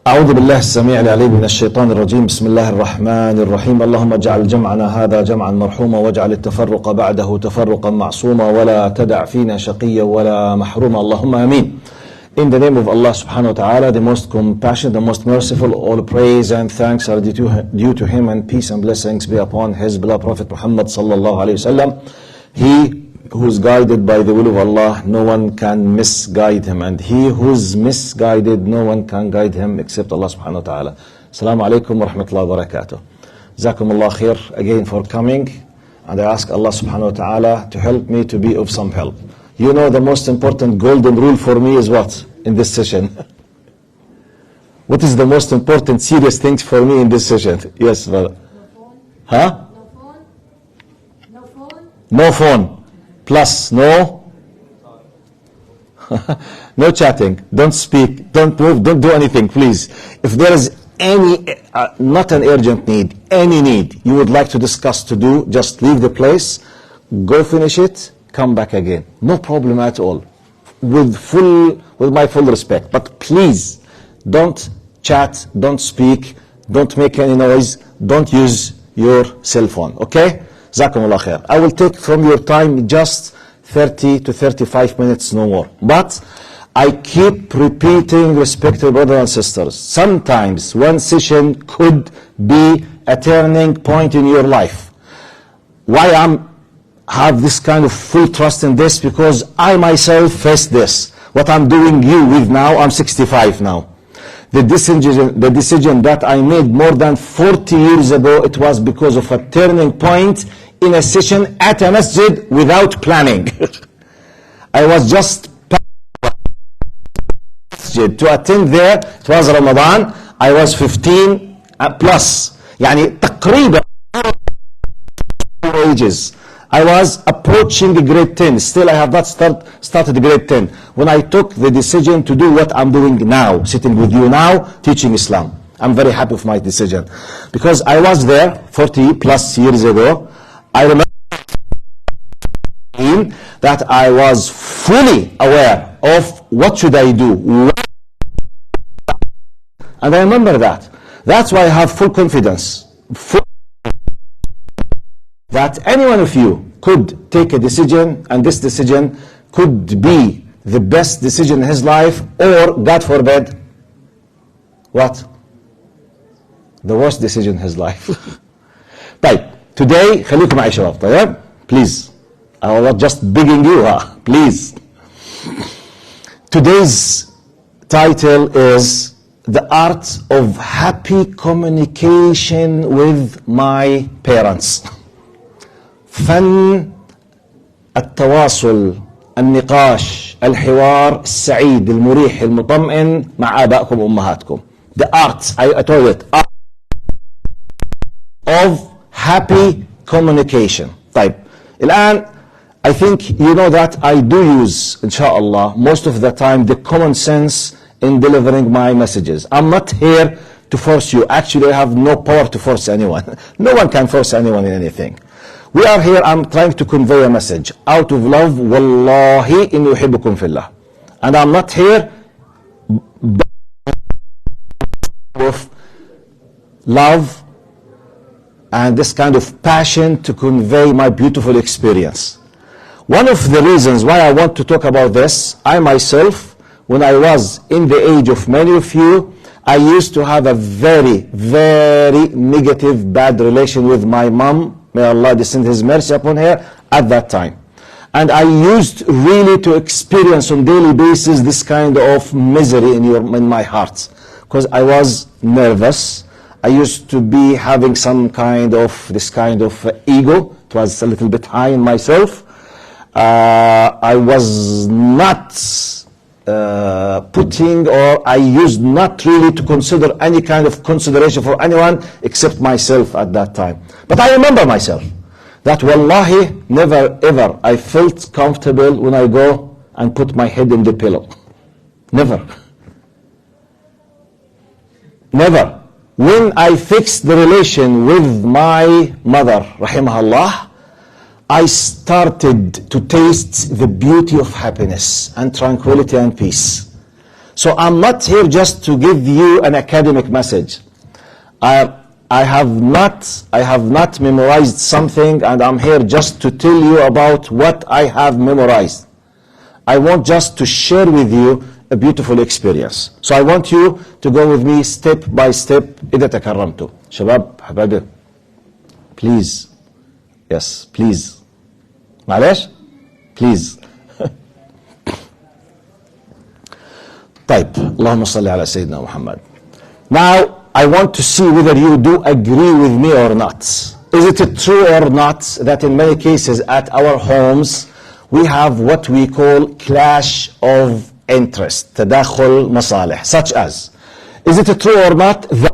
أعوذ بالله السميع العليم من الشيطان الرجيم. بسم الله الرحمن الرحيم. اللهم اجعل جمعنا هذا جمعا مرحوما واجعل التفرق بعده تفرقا معصوما ولا تدع فينا شقيا ولا محروما. اللهم آمين. In the name of Allah subhanahu wa ta'ala, the most compassionate, the most merciful, all praise and thanks are due to him, and peace and blessings be upon his beloved Prophet Muhammad sallallahu alayhi wa sallam. He who is guided by the will of Allah, no one can misguide him, and he who is misguided, no one can guide him except Allah subhanahu wa ta'ala. Assalamu alaikum wa rahmatullahi wa barakatuh. Jazakumullah khair again for coming, and I ask Allah subhanahu wa ta'ala to help me to be of some help. You know, the most important golden rule for me is what in this session? What is the most important serious thing for me in this session? Yes, brother. Huh? No phone. No phone. Plus no no chatting, don't speak, don't move, don't do anything, please. If there is any not an urgent need, any need you would like to discuss, to do, just leave the place, go finish it, come back again, no problem at all, with my full respect. But please don't chat, don't speak, don't make any noise, don't use your cell phone, okay? Jazakumullah khair. I will take from your time just 30 to 35 minutes, no more. But I keep repeating, respected brothers and sisters, sometimes one session could be a turning point in your life. Why have this kind of full trust in this? Because I myself faced this. What I'm doing you with now, I'm 65 now. The decision that I made more than 40 years ago, it was because of a turning point in a session at a masjid without planning. I was just to attend there. It was Ramadan. I was 15 plus. يعني تقريبا ages. I was approaching grade 10. Still I have not started grade 10. When I took the decision to do what I'm doing now, sitting with you now, teaching Islam. I'm very happy with my decision. Because I was there 40 plus years ago. I remember that I was fully aware of what should I do. And I remember that. That's why I have full confidence. That any one of you could take a decision, and this decision could be the best decision in his life, or God forbid, what? The worst decision in his life. طيب, today, خليكم معي شباب, طيب? Please. I was just begging you, please. Today's title is The Art of Happy Communication with My Parents. فن التواصل، النقاش، الحوار السعيد المريح المطمئن مع آبائكم وأمهاتكم. The art, I told it, art of happy communication. طيب, الآن I think you know that I do use, inshallah, most of the time the common sense in delivering my messages. I'm not here to force you. Actually, I have no power to force anyone. No one can force anyone in anything. We are here, I'm trying to convey a message out of love. Wallahi inni uhibbukum fillah. And I'm not here with love and this kind of passion to convey my beautiful experience. One of the reasons why I want to talk about this, I myself, when I was in the age of many of you, I used to have a very, very negative, bad relation with my mom. May Allah descend His mercy upon her at that time. And I used really to experience on daily basis this kind of misery in my heart. Because I was nervous. I used to be having some kind of, this kind of ego. It was a little bit high in myself. I was not putting, or I used not really to consider any kind of consideration for anyone except myself at that time. But I remember myself that wallahi never ever I felt comfortable when I go and put my head in the pillow. Never. Never. When I fixed the relation with my mother, rahimahullah, I started to taste the beauty of happiness and tranquility and peace. So I'm not here just to give you an academic message. I have not memorized something, and I'm here just to tell you about what I have memorized. I want just to share with you a beautiful experience. So I want you to go with me step by step. إذا تكرمتوا شباب حبايبي, please, yes, please, معلش, please. طيب, اللهم صل على سيدنا محمد. Now I want to see whether you do agree with me or not. Is it true or not that in many cases at our homes we have what we call clash of interest, تداخل مصالح, such as, is it true or not that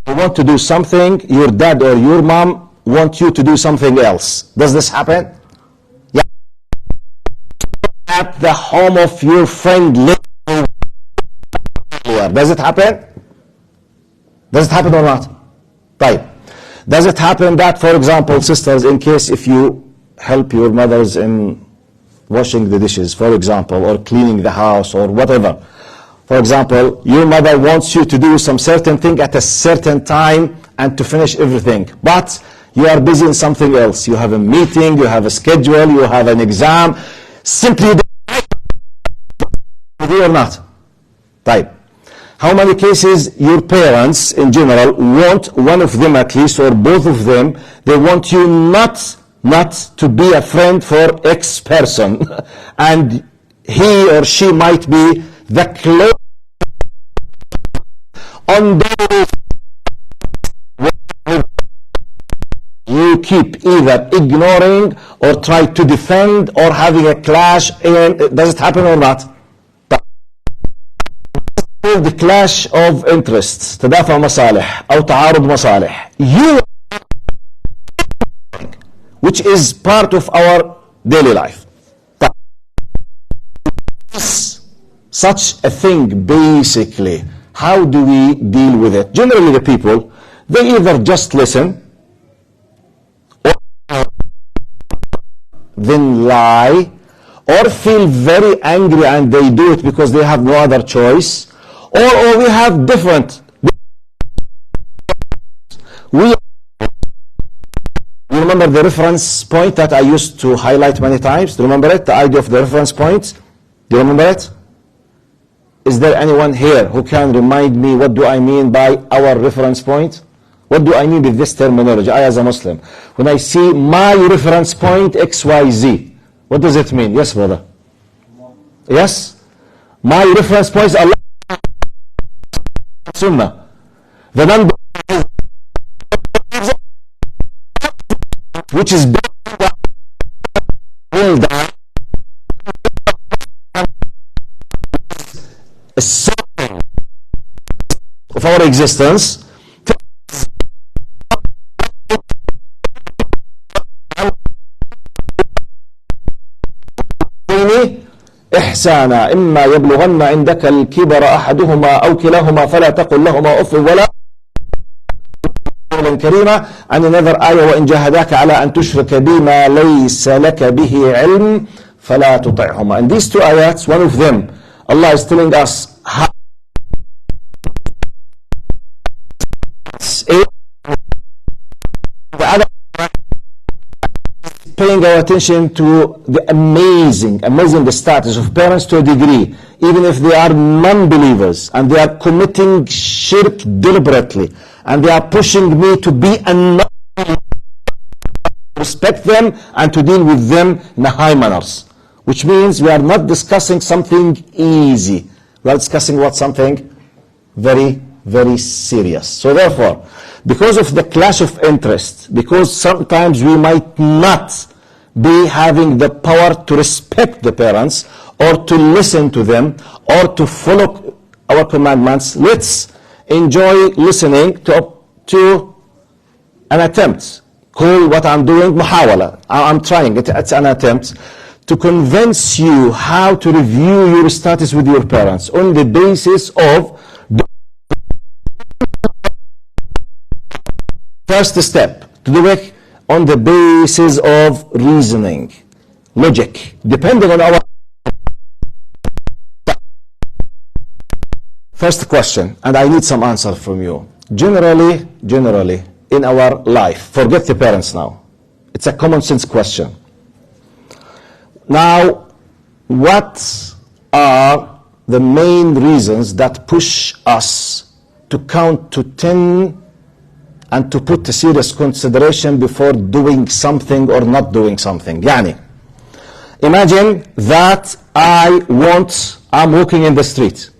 you want to do something, your dad or your mom want you to do something else? Does this happen? Yeah. At the home of your friend, does it happen? Does it happen or not? Right. Does it happen that, for example, sisters, in case if you help your mothers in washing the dishes, for example, or cleaning the house or whatever, for example, your mother wants you to do some certain thing at a certain time and to finish everything, but you are busy in something else. You have a meeting, you have a schedule, you have an exam. Simply, or not? Right. How many cases your parents in general want one of them at least, or both of them, they want you not to be a friend for X person, and he or she might be the close on those you keep either ignoring or try to defend or having a clash. Does it happen or not? The clash of interests, تدافع مصالح أو تعارض مصالح, which is part of our daily life. Such a thing, basically, how do we deal with it? Generally the people, they either just listen or then lie, or feel very angry and they do it because they have no other choice, or we have different. You remember the reference point that I used to highlight many times? Do you remember it? The idea of the reference point? Do you remember it? Is there anyone here who can remind me what do I mean by our reference point? What do I mean with this terminology? I as a Muslim, when I see my reference point XYZ, what does it mean? Yes, brother? Yes? My reference point is Allah, Sunnah. The number which is will die a sign of our existence. إحسانا إما يبلغن عندك الكبر أحدهما أو كلاهما فلا تقل لهما أف ولا قولا كريما. عن another آية وإن جاهداك على أن تشرك بي ما ليس لك به علم فلا تطعهما. And these two ayats, one of them, Allah is telling us how the other paying our attention to the amazing status of parents to a degree, even if they are non-believers and they are committing shirk deliberately and they are pushing me to be a respect them and to deal with them in a high manners, which means we are not discussing something easy, we are discussing something very, very serious. So therefore, because of the clash of interest, because sometimes we might not be having the power to respect the parents or to listen to them or to follow our commandments, let's enjoy listening to an attempt. Call what I'm doing محاولة. I'm trying, it's an attempt to convince you how to review your status with your parents on the basis of first step, to do it on the basis of reasoning, logic, depending on our First question, and I need some answer from you. Generally, in our life, forget the parents now. It's a common sense question. Now, what are the main reasons that push us to count to 10 and to put a serious consideration before doing something or not doing something? Yani, imagine that I'm walking in the street.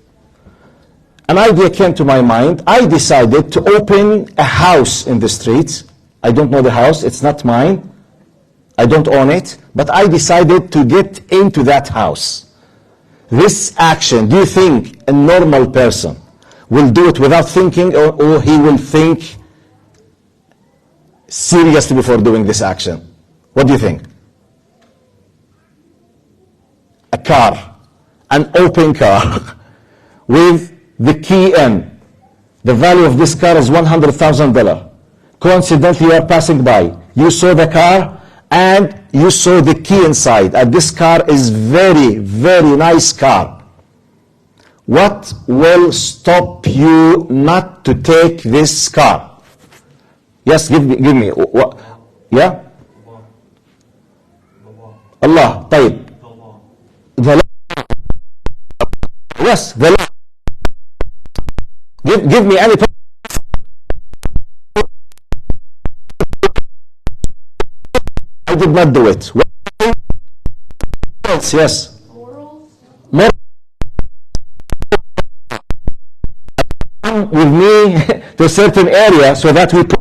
An idea came to my mind. I decided to open a house in the street. I don't know the house, it's not mine. I don't own it, but I decided to get into that house. This action, do you think a normal person will do it without thinking, or he will think seriously before doing this action? What do you think? A car, an open car with the key in. The value of this car is $100,000. Coincidentally, you are passing by. You saw the car and you saw the key inside. And this car is very, very nice car. What will stop you not to take this car? Yes, give me. What? Yeah? Allah. طيب. The law. Yes, the law. Give me any. I did not do it. What else? Yes. More. Come with me to a certain area so that we put.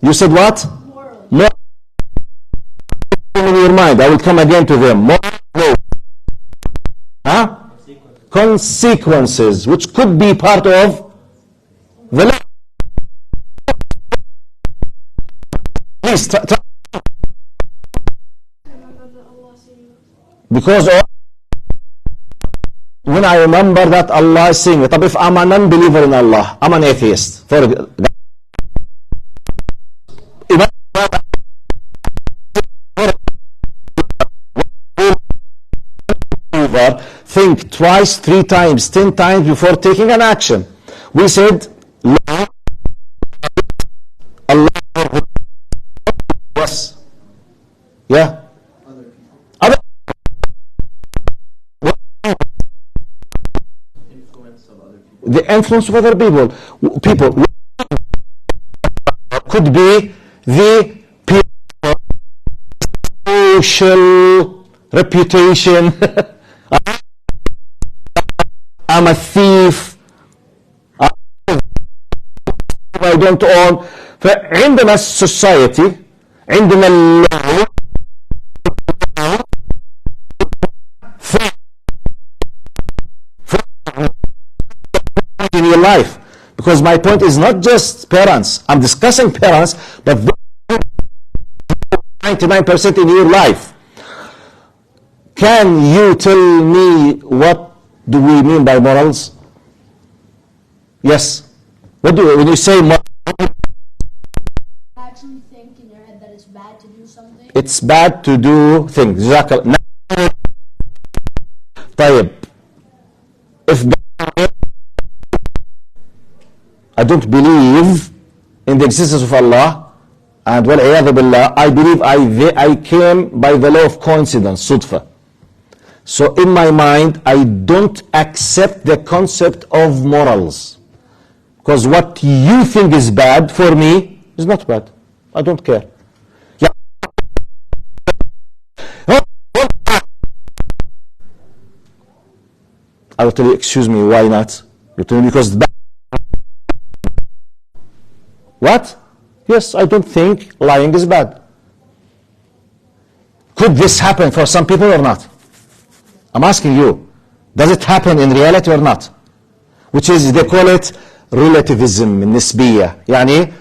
You said what? More. In your mind, I will come again to them. More. Consequences, which could be part of the law. Please, because when I remember that Allah is saying it, if I'm a non-believer in Allah, I'm an atheist. Think twice, 3 times, 10 times before taking an action. We said, Allah, yes, yeah, other influence of other people. The influence of other people could be the social reputation. I'm a thief. I don't own. فعندنا society, عندنا law, in your life. Because my point is not just parents. I'm discussing parents, but 99% in your life. Can you tell me what do we mean by morals? Yes. What do you, when you say moral? Actually think in your head that it's bad to do something? It's bad to do things. طيب. If I don't believe in the existence of Allah, and والعياذ بالله, I believe I came by the law of coincidence, صدفة. So in my mind, I don't accept the concept of morals. Because what you think is bad for me is not bad. I don't care. Yeah. I will tell you, excuse me, why not? You tell me because bad. What? Yes, I don't think lying is bad. Could this happen for some people or not? I'm asking you, does it happen in reality or not? Which is, they call it relativism, nisbiya. Yani,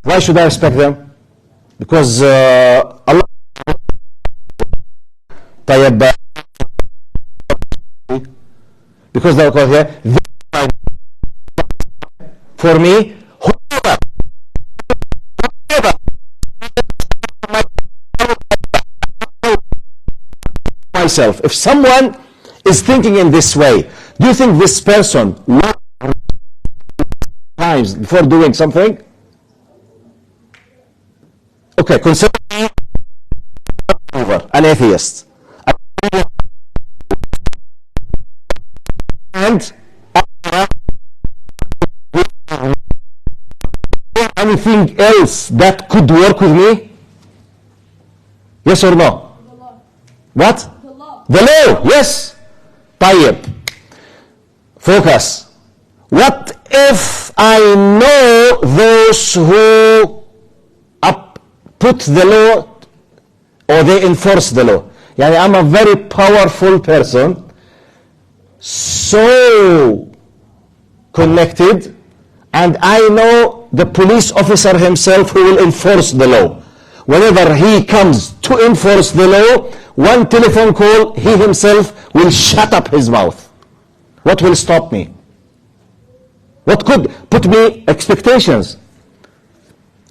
why should I respect them? Because Allah. Because they call here, for me, myself, if someone is thinking in this way, do you think this person times before doing something? Okay, consider an atheist. And anything else that could work with me? Yes or no? The law. What? The law. The law, yes. طيب. Focus. What if I know those who put the law or they enforce the law? Yani I'm a very powerful person, so connected, and I know the police officer himself who will enforce the law. Whenever he comes to enforce the law, one telephone call, he himself will shut up his mouth. What will stop me? What could put me expectations?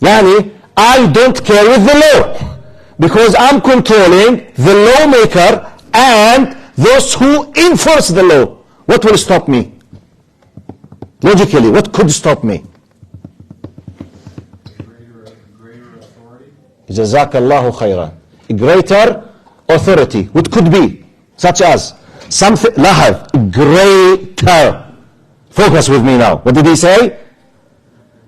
Yani, I don't care with the law because I'm controlling the lawmaker and those who enforce the law. What will stop me? Logically, what could stop me? Greater authority. Jazakallahu khairan. Greater authority. What could be? Such as something, lahad, greater. Focus with me now. What did he say?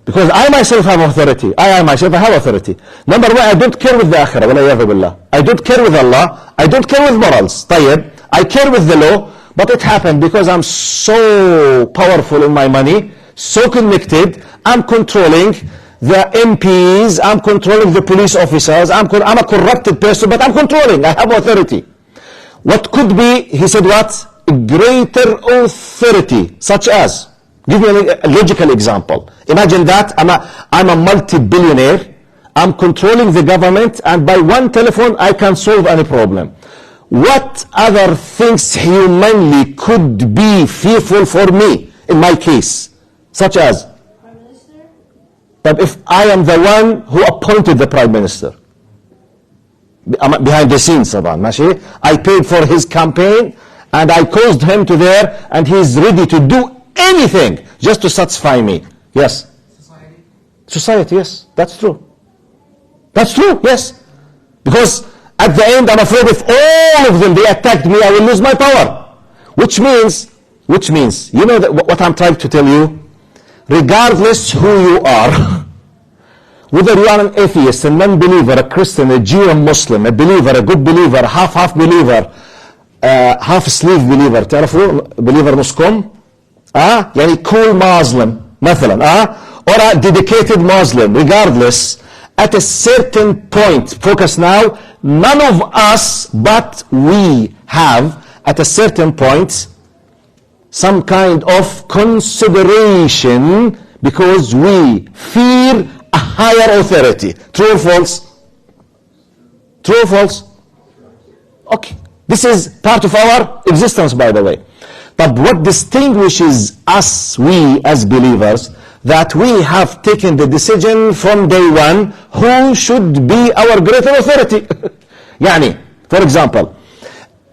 Because I myself have authority. I myself have authority. Number one, I don't care with the akhirah. Walayadu billah. I don't care with Allah. I don't care with morals. طيب. I care with the law. But it happened because I'm so powerful in my money, so connected, I'm controlling the MPs, I'm controlling the police officers, I'm a corrupted person, but I'm controlling, I have authority. What could be, he said what? Greater authority, such as, give me a logical example. Imagine that, I'm a multi-billionaire, I'm controlling the government, and by one telephone I can solve any problem. What other things humanly could be fearful for me in my case? Such as? Prime Minister? But if I am the one who appointed the Prime Minister, behind the scenes, I paid for his campaign and I caused him to there and he is ready to do anything just to satisfy me. Yes? Society, yes. That's true. That's true, yes. Because at the end, I'm afraid if all of them, they attacked me, I will lose my power. Which means, you know what I'm trying to tell you? Regardless who you are, whether you are an atheist, a non-believer, a Christian, a Jew, a Muslim, a believer, a good believer, half believer, half-slave believer, تعرفوا believer نصكم يعني cool Muslim مثلا or a dedicated Muslim, regardless, at a certain point, focus now, none of us but we have at a certain point some kind of consideration because we fear a higher authority. True or false? True or false? Okay. This is part of our existence, by the way. But what distinguishes us, we as believers, that we have taken the decision from day one who should be our greater authority. يعني, for example,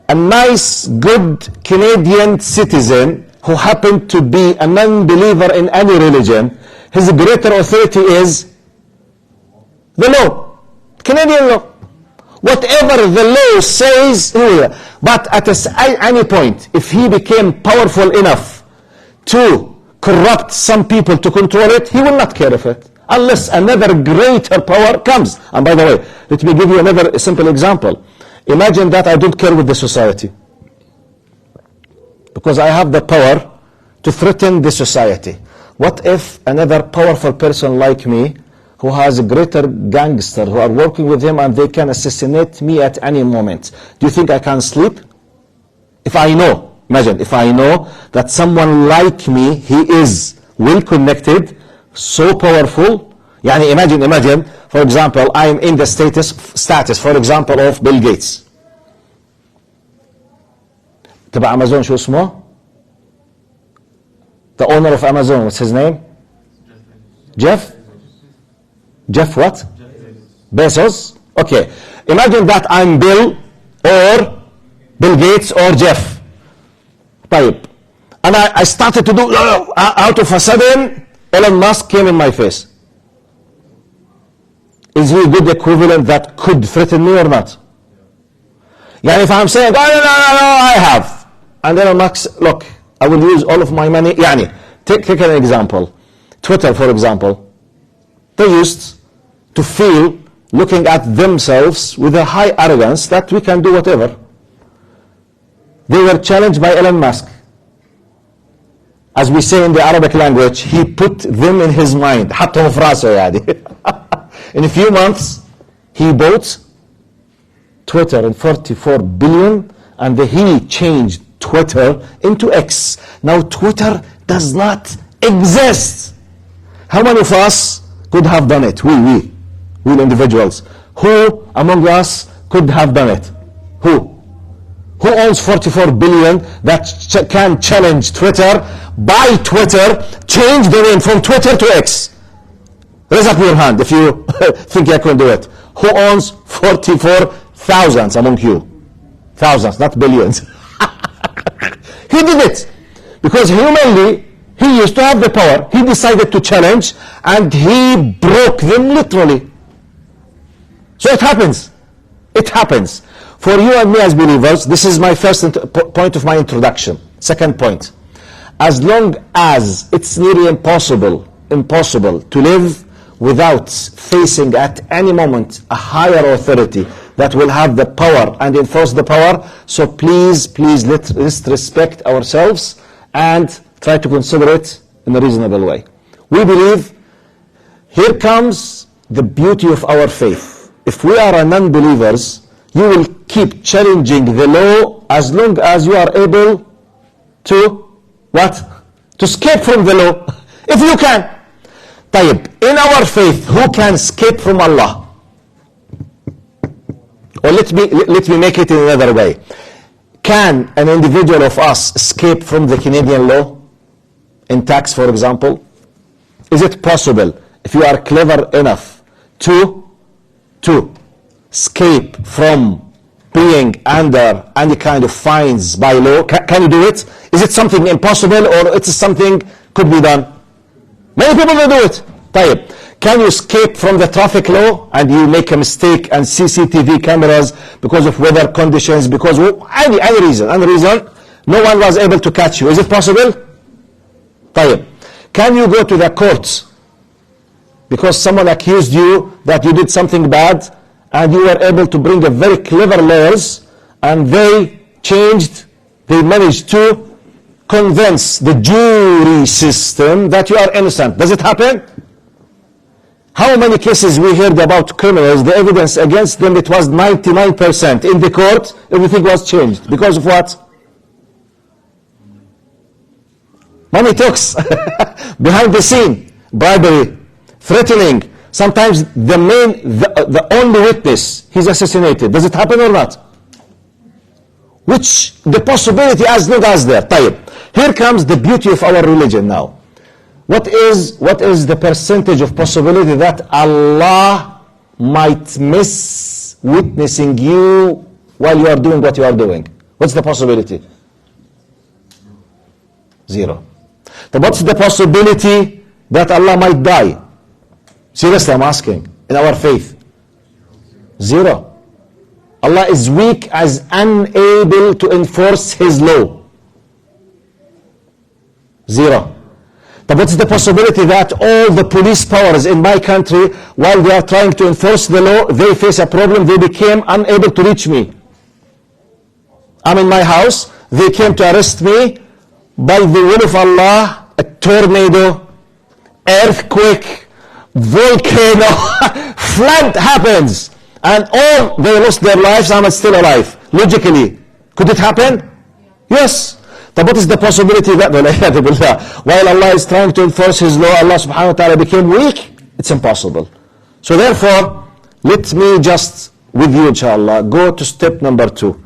a nice, good Canadian citizen who happened to be a non-believer in any religion, his greater authority is the law, Canadian law. Whatever the law says, but at any point, if he became powerful enough to corrupt some people to control it, he will not care of it unless another greater power comes. And by the way, let me give you another simple example. Imagine that I don't care with the society because I have the power to threaten the society. What if another powerful person like me who has a greater gangster who are working with him and they can assassinate me at any moment? Do you think I can sleep? If I know, imagine, if I know that someone like me, he is well connected, so powerful. يعني imagine, for example, I am in the status, for example, of Bill Gates. تبع Amazon شو اسمه? The owner of Amazon, what's his name? Jeff what? Bezos. Okay. Imagine that I'm Bill or Bill Gates or Jeff. طيب. And I started to do, out of a sudden, Elon Musk came in my face. Is he a good equivalent that could threaten me or not? Yeah, if I'm saying, no, I have. And Elon Musk, look, I will use all of my money. يعني, take an example. Twitter, for example. They used to feel, looking at themselves with a high arrogance, that we can do whatever. They were challenged by Elon Musk. As we say in the Arabic language, he put them in his mind. حطهم في راسه يعني. In a few months, he bought Twitter in 44 billion, and he changed Twitter into X. Now Twitter does not exist. How many of us could have done it? We individuals. Who among us could have done it? Who owns 44 billion that can challenge Twitter, buy Twitter, change the name from Twitter to X? Raise up your hand if you think you can do it. Who owns 44,000 among you? Thousands, not billions. He did it because humanly he used to have the power. He decided to challenge and he broke them literally. So it happens. It happens. For you and me as believers, this is my first point of my introduction. Second point. As long as it's nearly impossible to live without facing at any moment a higher authority that will have the power and enforce the power, so please let's respect ourselves and try to consider it in a reasonable way. We believe, here comes the beauty of our faith. If we are non-believers, you will keep challenging the law as long as you are able to, what? To escape from the law. If you can. طيب, in our faith, who can escape from Allah? Or let me make it in another way. Can an individual of us escape from the Canadian law? In tax, for example? Is it possible, if you are clever enough, to escape from being under any kind of fines by law? Can you do it? Is it something impossible, or it's something could be done? Many people will do it. طيب. Can you escape from the traffic law and you make a mistake and CCTV cameras because of weather conditions, because any reason, no one was able to catch you? Is it possible? طيب. Can you go to the courts because someone accused you that you did something bad and you were able to bring a very clever lawyers and they managed to convince the jury system that you are innocent? Does it happen? How many cases we heard about criminals, the evidence against them, it was 99%. In the court, everything was changed. Because of what? Money talks. Behind the scene, bribery, threatening. Sometimes the only witness, he's assassinated. Does it happen or not? Which the possibility as long as there. طيب. Here comes the beauty of our religion now. What is the percentage of possibility that Allah might miss witnessing you while you are doing what you are doing? What's the possibility? 0. But what's the possibility that Allah might die? Seriously, I'm asking. In our faith. 0. Allah is weak as unable to enforce His law. 0. But what's the possibility that all the police powers in my country, while they are trying to enforce the law, they face a problem, they became unable to reach me? I'm in my house, they came to arrest me. By the will of Allah, a tornado, earthquake, volcano, flood happens, and all they lost their lives. I'm still alive. Logically, could it happen? Yes. But what is the possibility that while Allah is trying to enforce His law, Allah subhanahu wa ta'ala became weak? It's impossible. So therefore, let me just, with you inshallah, go to step number 2.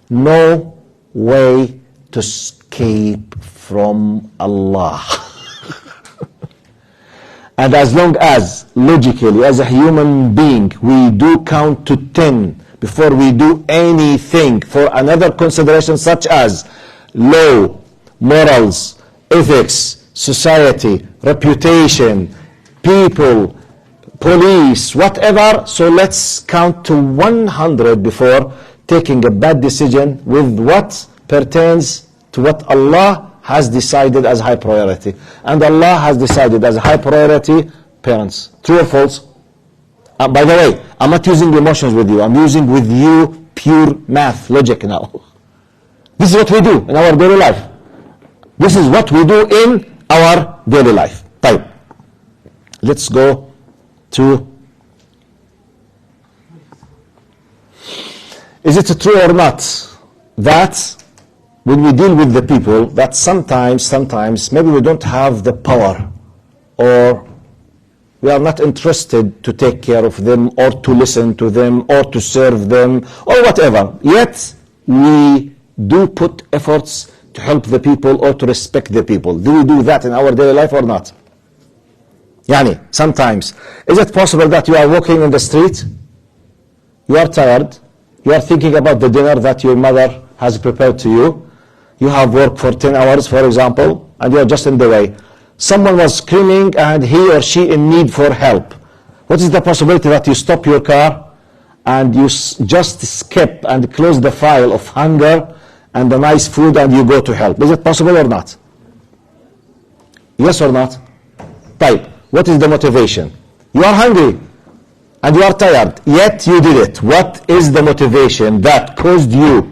No way to escape from Allah. And as long as, logically, as a human being, we do count to 10 before we do anything for another consideration such as law, morals, ethics, society, reputation, people, police, whatever. So let's count to 100 before taking a bad decision with what pertains to what Allah has decided as high priority. And Allah has decided as high priority parents. True or false? By the way, I'm not using emotions with you. I'm using with you pure math, logic now. This is what we do in our daily life. This is what we do in our daily life. Type. Let's go to, is it true or not that when we deal with the people that sometimes maybe we don't have the power, or we are not interested to take care of them or to listen to them or to serve them or whatever, yet we do put efforts to help the people or to respect the people. Do we do that in our daily life or not? Yani, sometimes. Is it possible that you are walking in the street, you are tired, you are thinking about the dinner that your mother has prepared to you, you have worked for 10 hours, for example, and you are just in the way. Someone was screaming and he or she in need for help. What is the possibility that you stop your car and you just skip and close the file of hunger and the nice food and you go to help? Is it possible or not? Yes or not? Type. What is the motivation? You are hungry and you are tired, yet you did it. What is the motivation that caused you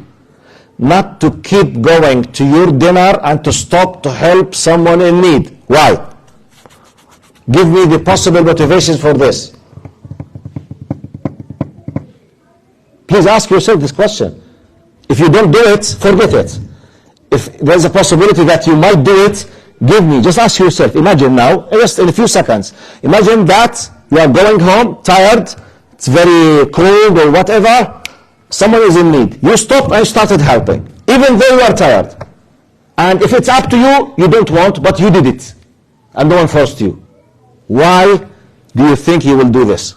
not to keep going to your dinner and to stop to help someone in need? Why? Give me the possible motivations for this. Please ask yourself this question. If you don't do it, forget it. If there's a possibility that you might do it, give me. Just ask yourself. Imagine now, just in a few seconds. Imagine that you are going home, tired, it's very cold or whatever, someone is in need. You stopped and started helping, even though you are tired. And if it's up to you, you don't want, but you did it. And no one forced you. Why do you think you will do this?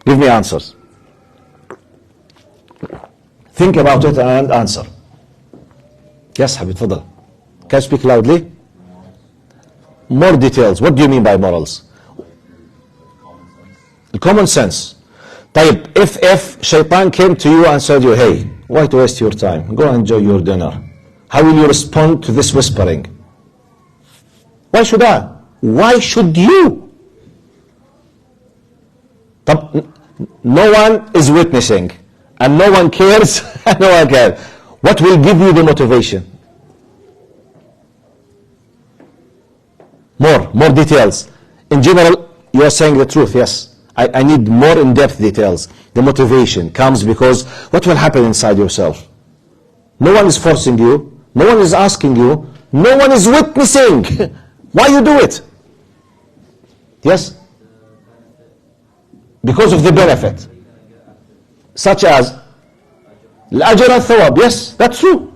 Give me answers. Think about it and answer. Yes, Habib, تفضل. Can you speak loudly? More details. What do you mean by morals? Common sense. طيب, if shaitan came to you and said you, hey, why to waste your time? Go and enjoy your dinner. How will you respond to this whispering? Why should I? Why should you? طب, no one is witnessing and no one cares. No one cares. What will give you the motivation? More details. In general, you are saying the truth, yes. I need more in-depth details. The motivation comes because what will happen inside yourself? No one is forcing you. No one is asking you. No one is witnessing. Why you do it? Yes? Because of the benefit. Such as الأجر الثواب. Yes, that's true.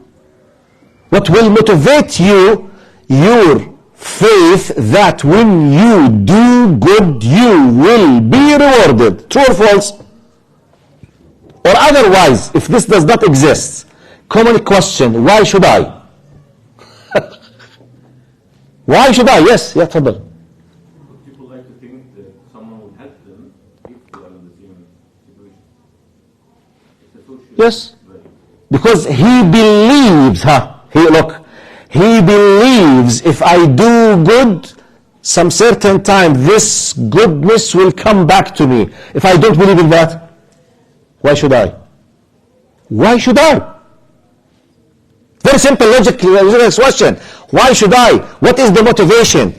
What will motivate you? Your faith that when you do good, you will be rewarded. True or false? Or otherwise, if this does not exist, common question, why should I? Why should I? Yes, تفضل. People like to think that someone will help them if they are in the same situation. It's a social Yes. value. Because he believes, he believes if I do good, some certain time, this goodness will come back to me. If I don't believe in that, why should I? Why should I? Very simple logic question. Why should I? What is the motivation?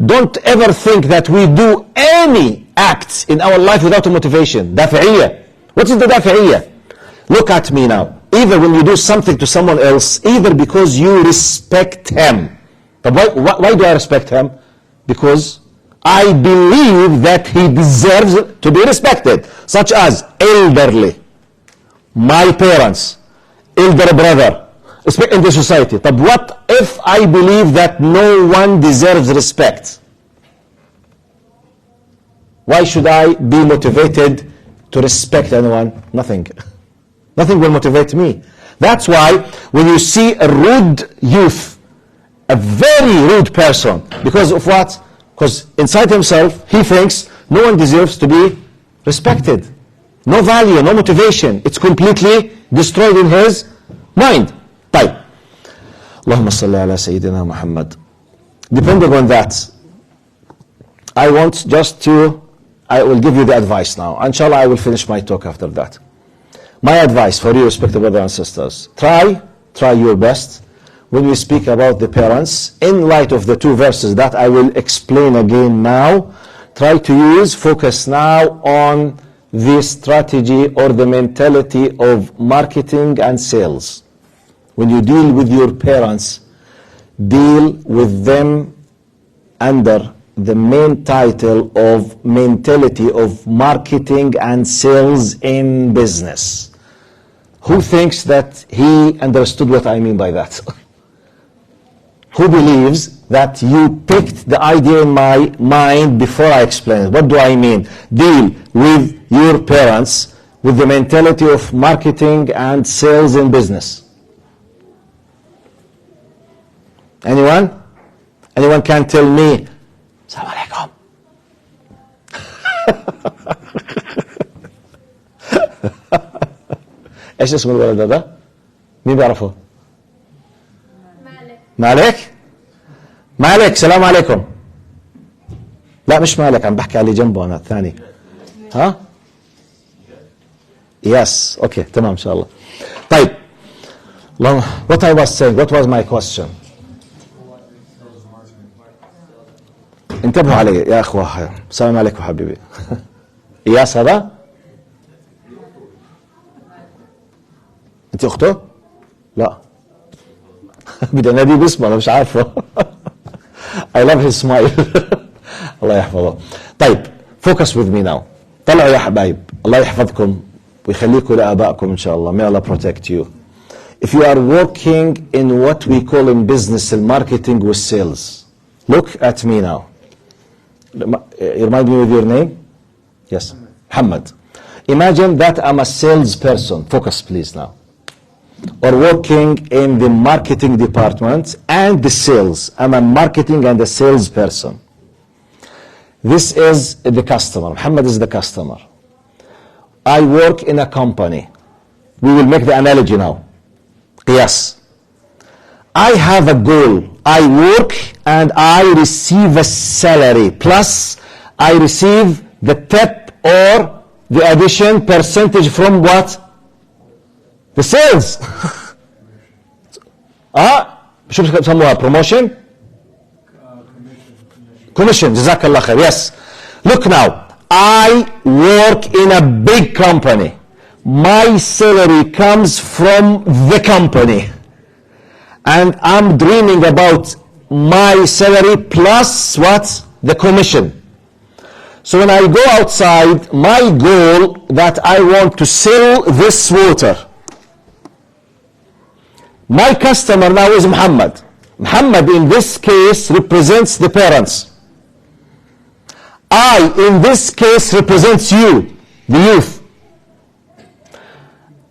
Don't ever think that we do any act in our life without a motivation. دافعية. What is the دافعية? Look at me now. Either when you do something to someone else, either because you respect him. But why do I respect him? Because I believe that he deserves to be respected. Such as elderly, my parents, elder brother, respect in the society. But what if I believe that no one deserves respect? Why should I be motivated to respect anyone? Nothing. Nothing will motivate me. That's why when you see a rude youth, a very rude person, because of what? Because inside himself, he thinks no one deserves to be respected. No value, no motivation. It's completely destroyed in his mind. طيب. اللهم صل على سيدنا محمد. Depending on that, I will give you the advice now. Inshallah, I will finish my talk after that. My advice for you, respected brothers and sisters, try your best when we speak about the parents, in light of the two verses that I will explain again now, focus now on the strategy or the mentality of marketing and sales. When you deal with your parents, deal with them under the main title of mentality of marketing and sales in business. Who thinks that he understood what I mean by that? Who believes that you picked the idea in my mind before I explained it? What do I mean? Deal with your parents with the mentality of marketing and sales in business. Anyone? Anyone can tell me, Assalamu alaikum. ايش اسم الولد هذا؟ مين بيعرفه؟ مالك؟ مالك سلام عليكم. لا مش مالك، عم بحكي على اللي جنبه انا الثاني. ها؟ يس اوكي تمام ان شاء الله. طيب. What I was saying, what was my question? انتبهوا علي يا اخوة. السلام عليكم حبيبي. ياس هذا؟ انت اخته؟ لا. بدي اناديه باسمه انا مش عارفه. I love his smile. الله يحفظه. طيب focus with me now. طلعوا يا حبايب. الله يحفظكم ويخليكم لآبائكم ان شاء الله. May Allah protect you. If you are working in what we call in business marketing with sales, look at me now. You remind me with your name? Yes. Muhammad. Imagine that I'm a salesperson. Focus please now. Or working in the marketing department and the sales. I'm a marketing and a sales person. This is the customer. Muhammad is the customer. I work in a company. We will make the analogy now. Yes. I have a goal. I work and I receive a salary. Plus I receive the tip or the addition percentage from what? The sales. شو بسموها promotion? Commission. جزاك الله خير. Yes. Look now. I work in a big company. My salary comes from the company. And I'm dreaming about my salary plus what? The commission. So when I go outside, my goal that I want to sell this water. My customer now is Muhammad. Muhammad in this case represents the parents. I in this case represents you, the youth.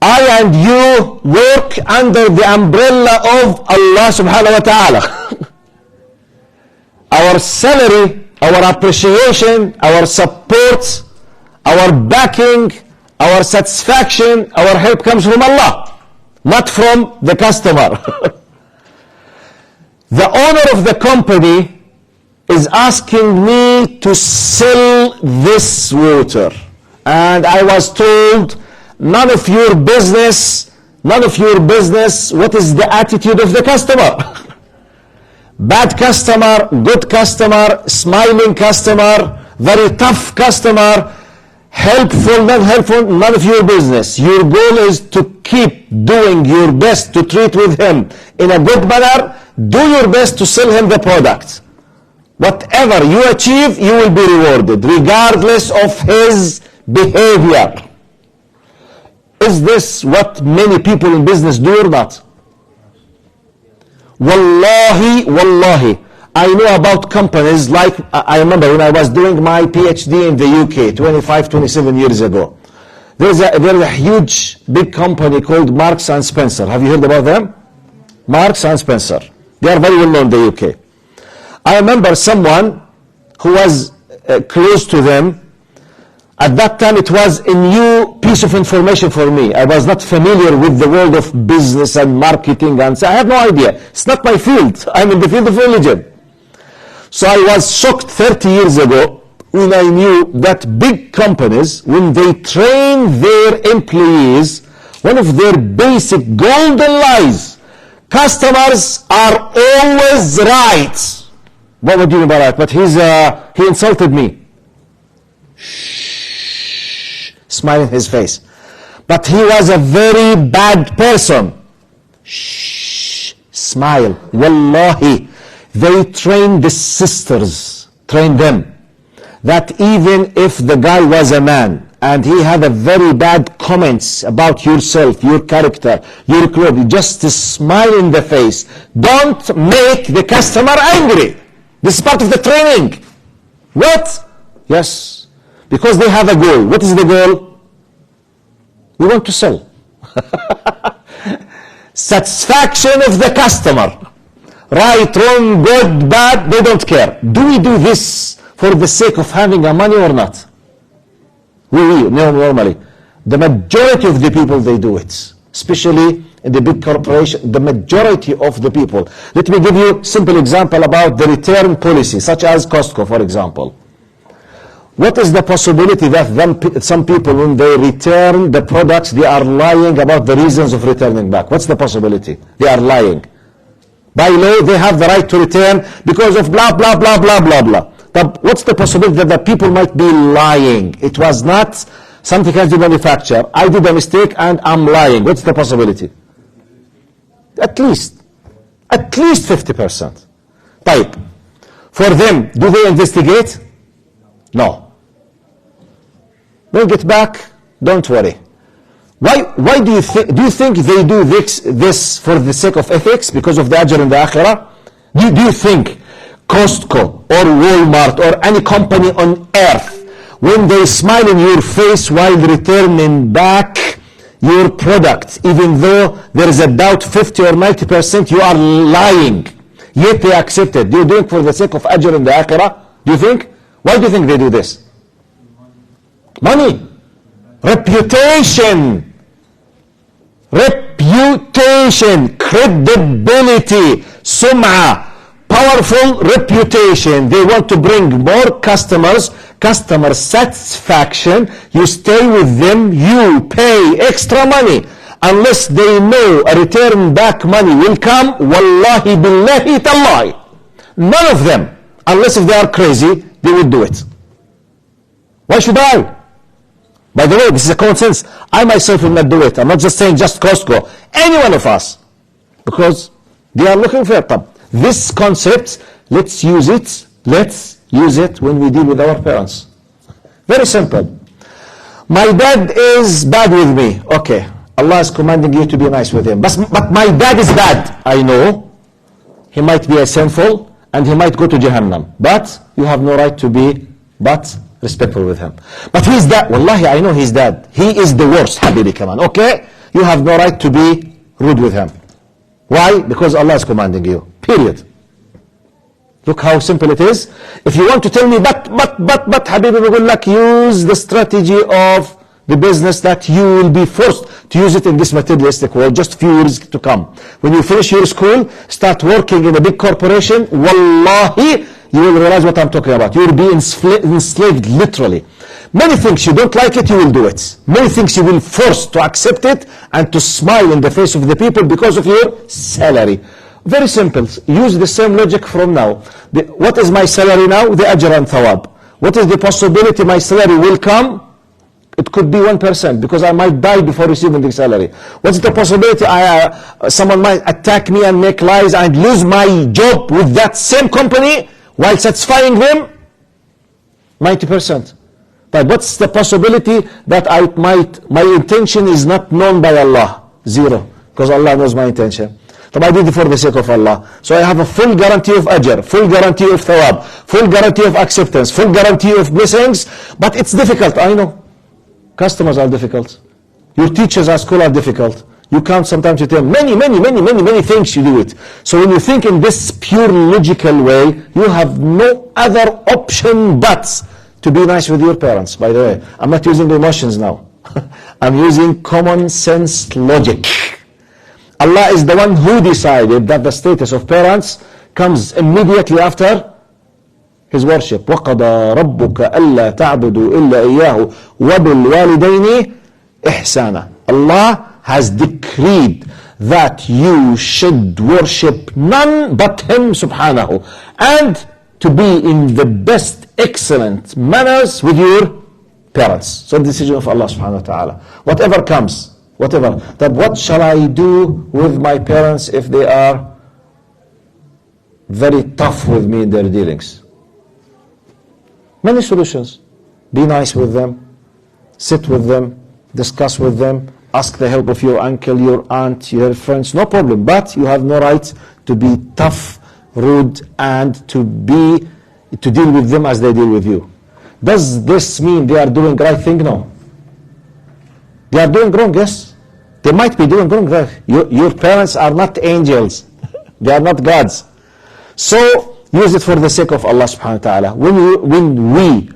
I and you work under the umbrella of Allah subhanahu wa ta'ala. Our salary, our appreciation, our support, our backing, our satisfaction, our help comes from Allah, not from the customer. The owner of the company is asking me to sell this water. And I was told, none of your business, what is the attitude of the customer? Bad customer, good customer, smiling customer, very tough customer, helpful, not helpful, none of your business. Your goal is to keep doing your best to treat with him in a good manner. Do your best to sell him the product. Whatever you achieve, you will be rewarded, regardless of his behavior. Is this what many people in business do or not? Wallahi, I know about companies like, I remember when I was doing my PhD in the UK 25, 27 years ago. There's a huge, big company called Marks and Spencer. Have you heard about them? Marks and Spencer. They are very well known in the UK. I remember someone who was close to them. At that time, it was a new piece of information for me. I was not familiar with the world of business and marketing, and so I have no idea. It's not my field. I'm in the field of religion. So I was shocked 30 years ago when I knew that big companies, when they train their employees, one of their basic golden lies, customers are always right. What would you mean by that? But he insulted me. Smile in his face. But he was a very bad person. Shh, smile. Wallahi, they trained the sisters, trained them, that even if the guy was a man and he had a very bad comments about yourself, your character, your clothing, just to smile in the face. Don't make the customer angry. This is part of the training. What? Yes. Because they have a goal. What is the goal? We want to sell. Satisfaction of the customer. Right, wrong, good, bad, they don't care. Do we do this for the sake of having a money or not? No, normally. The majority of the people, they do it. Especially in the big corporation, the majority of the people. Let me give you a simple example about the return policy, such as Costco, for example. What is the possibility that some people, when they return the products, they are lying about the reasons of returning back? What's the possibility? They are lying. By law, they have the right to return because of blah, blah, blah, blah, blah, blah. But what's the possibility that the people might be lying? It was not something has to manufacture. I did a mistake and I'm lying. What's the possibility? At least 50%. Type. For them, do they investigate? No. Bring it back, don't worry. Why do you think they do this for the sake of ethics, because of the ajr in the akhirah? Do you think Costco or Walmart or any company on earth, when they smile in your face while returning back your product, even though there is a doubt 50 or 90% you are lying, yet they accept it? Do you do it for the sake of ajr in the akhirah? Do you think? Why do you think they do this? Money. Reputation, credibility, sum'ah, powerful reputation. They want to bring more customers, customer satisfaction. You stay with them, you pay extra money. Unless they know a return back money will come, wallahi billahi tallahi. None of them, unless if they are crazy, they will do it. Why should I? By the way, this is a common sense. I myself will not do it. I'm not just saying just Costco. Any one of us. Because they are looking for it. This concept, let's use it when we deal with our parents. Very simple. My dad is bad with me. Okay. Allah is commanding you to be nice with him. But my dad is bad. I know. He might be a sinful and he might go to Jahannam. But you have no right to be respectful with him. But he's dad. Wallahi, I know he's dad. He is the worst, habibi, come on. Okay? You have no right to be rude with him. Why? Because Allah is commanding you. Period. Look how simple it is. If you want to tell me, but, habibi, we will use the strategy of the business that you will be forced to use it in this materialistic world, just few years to come. When you finish your school, start working in a big corporation, wallahi, you will realize what I'm talking about. You will be enslaved literally. Many things you don't like it, you will do it. Many things you will force to accept it and to smile in the face of the people because of your salary. Very simple. Use the same logic from now. What is my salary now? The ajr and thawab. What is the possibility my salary will come? It could be 1% because I might die before receiving the salary. What's the possibility someone might attack me and make lies and lose my job with that same company while satisfying them? 90%. But what's the possibility that my intention is not known by Allah? 0. Because Allah knows my intention. So I did it for the sake of Allah. So I have a full guarantee of ajr, full guarantee of thawab, full guarantee of acceptance, full guarantee of blessings. But it's difficult, I know. Customers are difficult. Your teachers at school are difficult. You can't sometimes tell many things you do it. So when you think in this pure logical way, you have no other option but to be nice with your parents. By the way, I'm not using emotions now. I'm using common sense logic. Allah is the one who decided that the status of parents comes immediately after His worship. وَقَضَى رَبُّكَ أَلَّا تَعْبُدُوا إِلَّا إِيَّاهُ وَبِالْوَالِدَيْنِ إِحْسَانًا. Allah has decreed that you should worship none but Him subhanahu, and to be in the best excellent manners with your parents. So the decision of Allah subhanahu wa ta'ala. Whatever comes, whatever, that what shall I do with my parents if they are very tough with me in their dealings? Many solutions. Be nice with them, sit with them, discuss with them, ask the help of your uncle, your aunt, your friends, no problem. But you have no right to be tough, rude, and to deal with them as they deal with you. Does this mean they are doing the right thing? No. They are doing wrong, yes. They might be doing wrong. Your parents are not angels. They are not gods. So use it for the sake of Allah subhanahu wa ta'ala. When we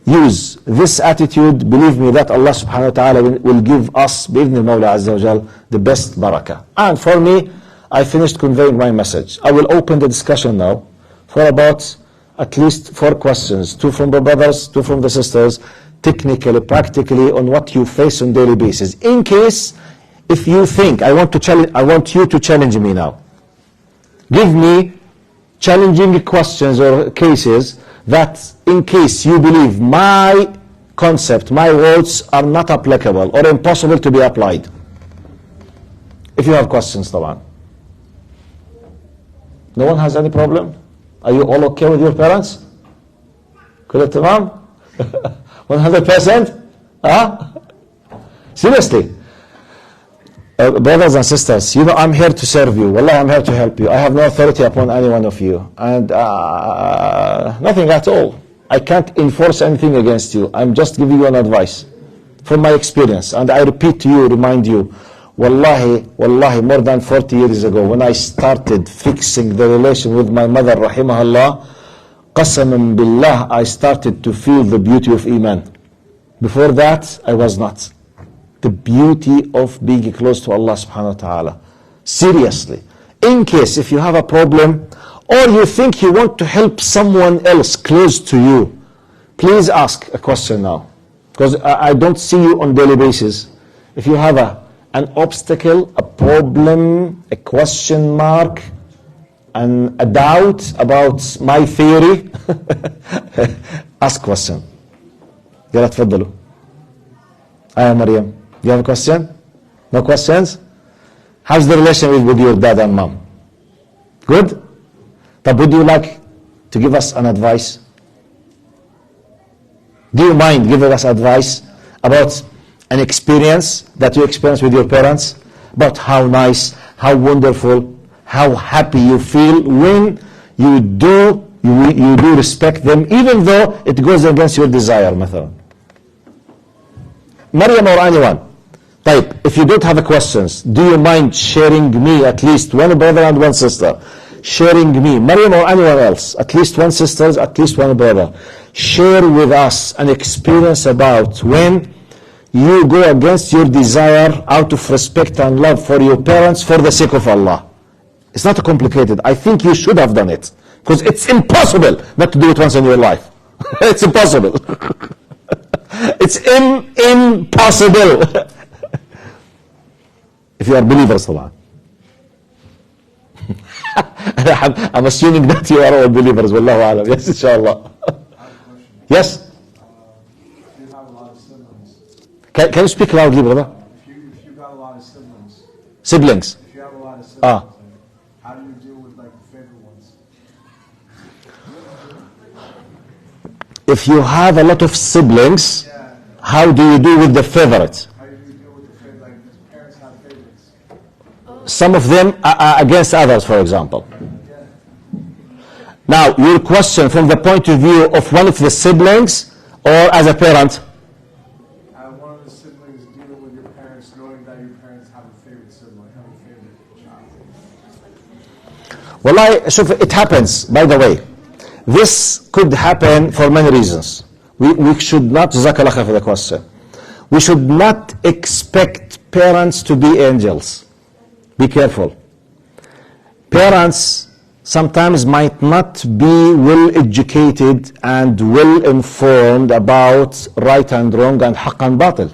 use this attitude, believe me that Allah subhanahu wa ta'ala will give us, بإذن المولى عز وجل, the best barakah. And for me, I finished conveying my message. I will open the discussion now for about at least 4 questions, 2 from the brothers, 2 from the sisters, technically, practically, on what you face on daily basis. In case, if you think, I want you to challenge me now. Give me challenging questions or cases that in case you believe my concept, my words are not applicable or impossible to be applied. If you have questions, طبعا. No one has any problem? Are you all okay with your parents? كله تمام? 100%? Seriously. Brothers and sisters, you know I'm here to serve you. Wallah, I'm here to help you. I have no authority upon any one of you. And nothing at all. I can't enforce anything against you. I'm just giving you an advice from my experience. And I repeat to you, remind you, wallahi, more than 40 years ago, when I started fixing the relation with my mother, rahimahullah, qasaman billah, I started to feel the beauty of Iman. Before that, I was not. The beauty of being close to Allah subhanahu wa ta'ala. Seriously. In case if you have a problem or you think you want to help someone else close to you, please ask a question now. Because I don't see you on daily basis. If you have an obstacle, a problem, a question mark, and a doubt about my theory, ask question. يلا تفضلوا. مريم. Do you have a question? No questions? How's the relation with your dad and mom? Good? But would you like to give us an advice? Do you mind giving us advice about an experience that you experienced with your parents? About how nice, how wonderful, how happy you feel when you do respect them, even though it goes against your desire, مثلا. Maryam or anyone. Type, if you don't have a questions, do you mind sharing me, at least one brother and one sister, sharing me, Maryam or anyone else, at least one sister, at least one brother, share with us an experience about when you go against your desire out of respect and love for your parents for the sake of Allah. It's not complicated. I think you should have done it, because it's impossible not to do it once in your life. It's impossible. It's impossible. If you are believers, طبعا. I'm assuming that you are all believers. Wallahu alam. Yes, inshallah. Yes. If you have a lot of siblings. Can you speak loudly, brother? If you got a lot of siblings. Siblings. If you have a lot of siblings, how do you deal with like the favorite ones? If you have a lot of siblings, how do you do with the favorite? How do you deal with the favorite? Like the parents have favorites. Some of them are against others, for example. Now, your question from the point of view of one of the siblings or as a parent? One of the Wallahi, شوف, it happens, by the way. This could happen for many reasons. We should not, Jazakallah khair for the question. We should not expect parents to be angels. Be careful. Parents sometimes might not be well educated and well informed about right and wrong and haqq and batil.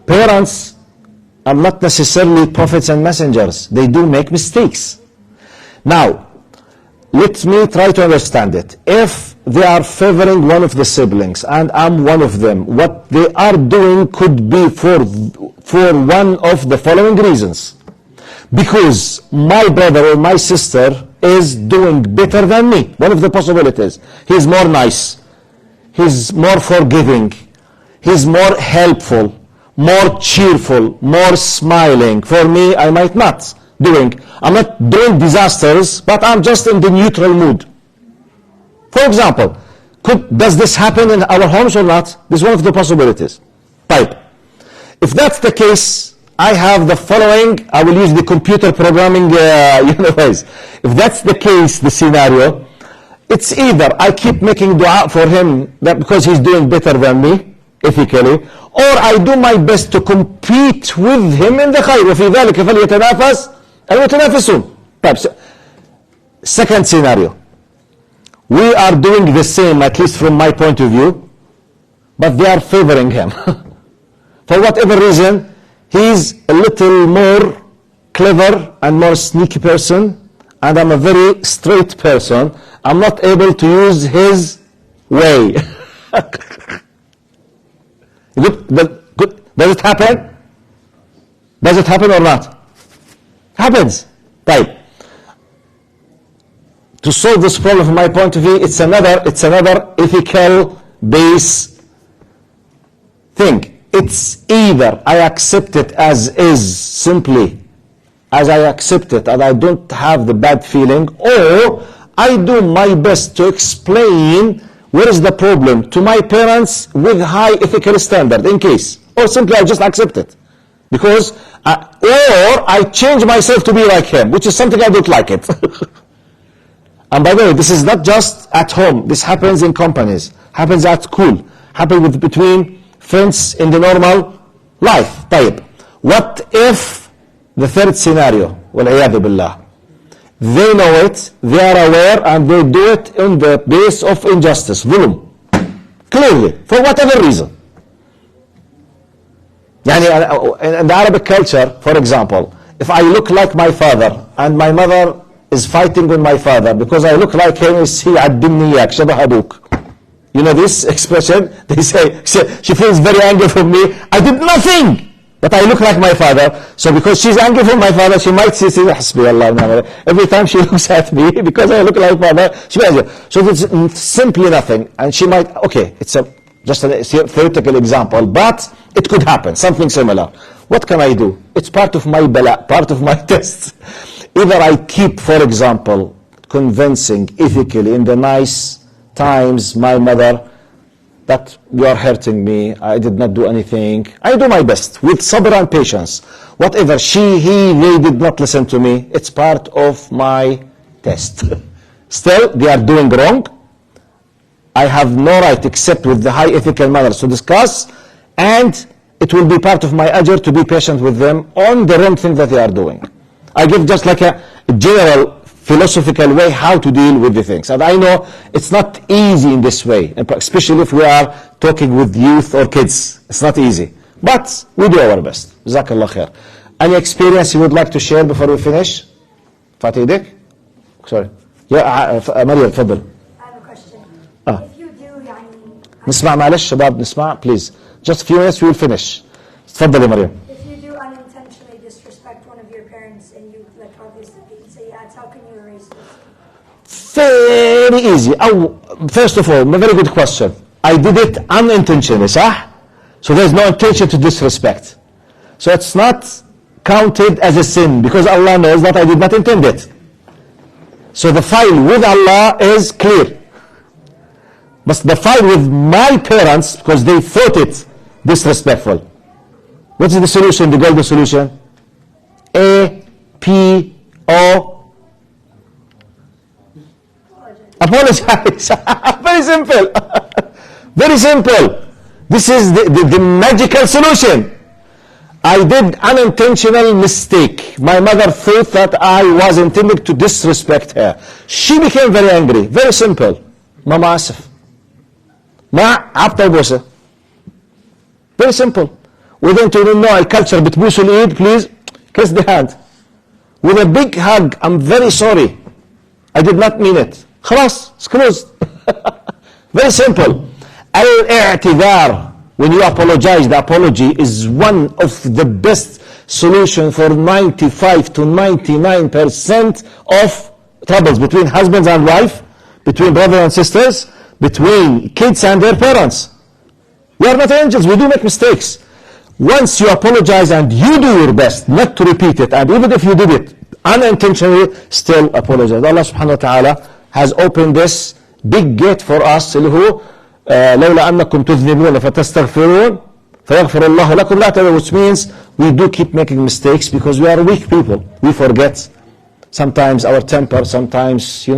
Parents are not necessarily prophets and messengers. They do make mistakes. Now, let me try to understand it. If they are favoring one of the siblings and I'm one of them, what they are doing could be for one of the following reasons. Because my brother or my sister is doing better than me. One of the possibilities. He's more nice. He's more forgiving. He's more helpful, more cheerful, more smiling. For me, I might not I'm not doing disasters, but I'm just in the neutral mood. For example, does this happen in our homes or not? This is one of the possibilities. Type. If that's the case, I have the following. I will use the computer programming ways. If that's the case, the scenario, it's either I keep making dua for him that because he's doing better than me, ethically, or I do my best to compete with him in the khayr. وفي ذلك فليتنافس المتنافسون. Second scenario. We are doing the same, at least from my point of view, but they are favoring him. For whatever reason, he's a little more clever and more sneaky person, and I'm a very straight person. I'm not able to use his way. Does it happen? Does it happen or not? Happens. Right. To solve this problem from my point of view, it's another ethical base thing. It's either I accept it as is, simply as I accept it and I don't have the bad feeling, or I do my best to explain where is the problem to my parents with high ethical standard in case, or simply I just accept it. Because, or I change myself to be like him, which is something I don't like it. And by the way, this is not just at home. This happens in companies, happens at school, happens between friends in the normal life. طيب. What if the third scenario, والعياذ بالله, they know it, they are aware, and they do it on the base of injustice, ظلم, clearly, for whatever reason. يعني in the Arabic culture, for example, if I look like my father and my mother is fighting with my father because I look like him, is he عدمني إياك شبه أبوك. You know this expression? They say, she feels very angry for me. I did nothing, but I look like my father. So because she's angry for my father, she might say, حسبي الله. Every time she looks at me, because I look like father, she might say, so it's simply nothing. And she might, okay, it's just a theoretical example, but it could happen, something similar. What can I do? It's part of my bala, part of my test. Either I keep, for example, convincing ethically in the nice times my mother that you are hurting me, I did not do anything. I do my best with sabr and patience. Whatever she, he, they did not listen to me, it's part of my test. Still, they are doing wrong. I have no right except with the high ethical manners to discuss, and it will be part of my ajr to be patient with them on the wrong thing that they are doing. I give just like a general philosophical way how to deal with the things. And I know it's not easy in this way, especially if we are talking with youth or kids. It's not easy. But we do our best. Jazakallah khair. Any experience you would like to share before we finish? Fatih Dik? Sorry. Yeah, Maryam, تفضل. I have a question. Ah. If you do, يعني, نسمع معلش شباب نسمع please. Just a few minutes we will finish. تفضل يا مريم. if you do unintentionally disrespect one of your parents and you, like, obviously say acts, how can you erase this? Very easy. First of all, a very good question. I did it unintentionally, صح? So there's no intention to disrespect. So it's not counted as a sin because Allah knows that I did not intend it. So the file with Allah is clear. But the file with my parents, because they thought it disrespectful. What is the solution, the golden solution? A-P-O-L-O-G-Y. Apologize. Very simple. Very simple. This is the magical solution. I did unintentional mistake. My mother thought that I was intending to disrespect her. She became very angry. Very simple. ماما آسف. ما عبطة بوسة. Very simple. Within to know culture بتبوسوا الإيد, please kiss the hand. With a big hug, I'm very sorry. I did not mean it. خلاص, it's closed. Very simple. Al-i'tidhar. When you apologize, the apology is one of the best solution for 95 to 99% of troubles between husbands and wife, between brothers and sisters, between kids and their parents. We are not angels, we do make mistakes. Once you apologize and you do your best not to repeat it, and even if you did it unintentionally, still apologize. Allah subhanahu wa ta'ala has opened this big gate for us, اللي هو لولا أنكم تذنبون فتستغفرون فيغفر الله لكم لا تذنبون, which means we do keep making mistakes because we are weak people. We forget sometimes our temper, sometimes,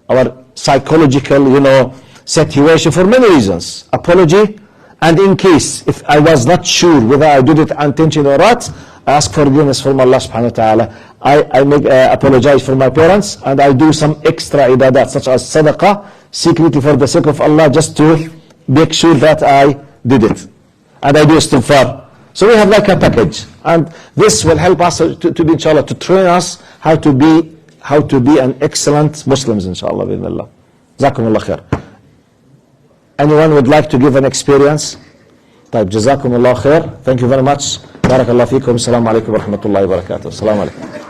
our psychological, situation for many reasons. Apology, and in case if I was not sure whether I did it intentionally or not, I ask forgiveness from Allah subhanahu wa ta'ala. I make apologize for my parents, and I do some extra ibadat such as sadaqah, secretly for the sake of Allah, just to make sure that I did it. And I do istighfar. So we have like a package, and this will help us to be, inshallah, to train us how to be an excellent Muslims, inshallah, bi'idhnillah. Jazakumullah khair. Anyone would like to give an experience? طيب, جزاكم الله خير. Thank you very much. بارك الله فيكم. السلام عليكم ورحمة الله وبركاته. السلام عليكم.